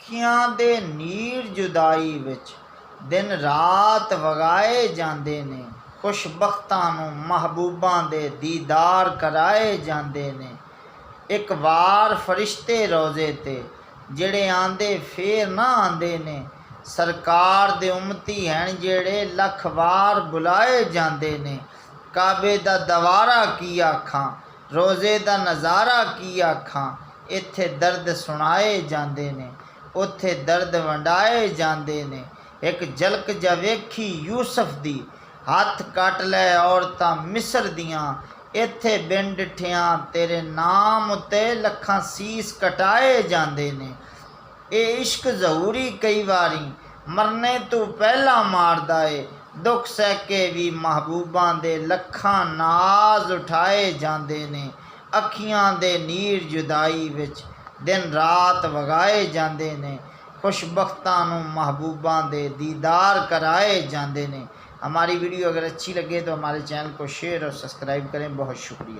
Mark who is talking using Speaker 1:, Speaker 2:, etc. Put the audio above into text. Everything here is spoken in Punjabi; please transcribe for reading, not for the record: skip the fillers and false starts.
Speaker 1: ਅੱਖੀਆਂ ਦੇ ਨੀਰ ਜੁਦਾਈ ਵਿੱਚ ਦਿਨ ਰਾਤ ਵਗਾਏ ਜਾਂਦੇ ਨੇ। ਖੁਸ਼ਬਖਤਾਂ ਨੂੰ ਮਹਿਬੂਬਾਂ ਦੇ ਦੀਦਾਰ ਕਰਾਏ ਜਾਂਦੇ ਨੇ। ਇੱਕ ਵਾਰ ਫਰਿਸ਼ਤੇ ਰੋਜ਼ੇ ਤੇ ਜਿਹੜੇ ਆਂਦੇ ਫੇਰ ਨਾ ਆਂਦੇ ਨੇ। ਸਰਕਾਰ ਦੇ ਉਮਤੀ ਹਨ ਜਿਹੜੇ ਲੱਖ ਵਾਰ ਬੁਲਾਏ ਜਾਂਦੇ ਨੇ। ਕਾਬੇ ਦਾ ਦਵਾਰਾ ਕੀ ਆਖਾਂ, ਰੋਜ਼ੇ ਦਾ ਨਜ਼ਾਰਾ ਕੀ ਆਖਾਂ। ਇੱਥੇ ਦਰਦ ਸੁਣਾਏ ਜਾਂਦੇ ਨੇ, ਉੱਥੇ ਦਰਦ ਵੰਡਾਏ ਜਾਂਦੇ ਨੇ। ਇੱਕ ਝਲਕ ਜਾ ਵੇਖੀ ਯੂਸਫ ਦੀ, ਹੱਥ ਕੱਟ ਲੈ ਔਰਤਾਂ ਮਿਸਰ ਦੀਆਂ। ਇੱਥੇ ਬਿਨ ਡਿਠਿਆਂ ਤੇਰੇ ਨਾਮ ਉੱਤੇ ਲੱਖਾਂ ਸੀਸ ਕਟਾਏ ਜਾਂਦੇ ਨੇ। ਇਹ ਇਸ਼ਕ ਜ਼ਹੂਰੀ ਕਈ ਵਾਰੀ ਮਰਨੇ ਤੋਂ ਪਹਿਲਾਂ ਮਾਰਦਾ ਏ। ਦੁੱਖ ਸਹਿ ਕੇ ਵੀ ਮਹਿਬੂਬਾਂ ਦੇ ਲੱਖਾਂ ਨਾਜ਼ ਉਠਾਏ ਜਾਂਦੇ ਨੇ। ਅੱਖੀਆਂ ਦੇ ਨੀਰ ਜੁਦਾਈ ਵਿੱਚ दिन रात वगाए जाते ने। खुशबख्तां नूं महबूबां दे दीदार कराए जाते ने। हमारी वीडियो अगर अच्छी लगे तो हमारे चैनल को शेयर और सब्सक्राइब करें। बहुत शुक्रिया।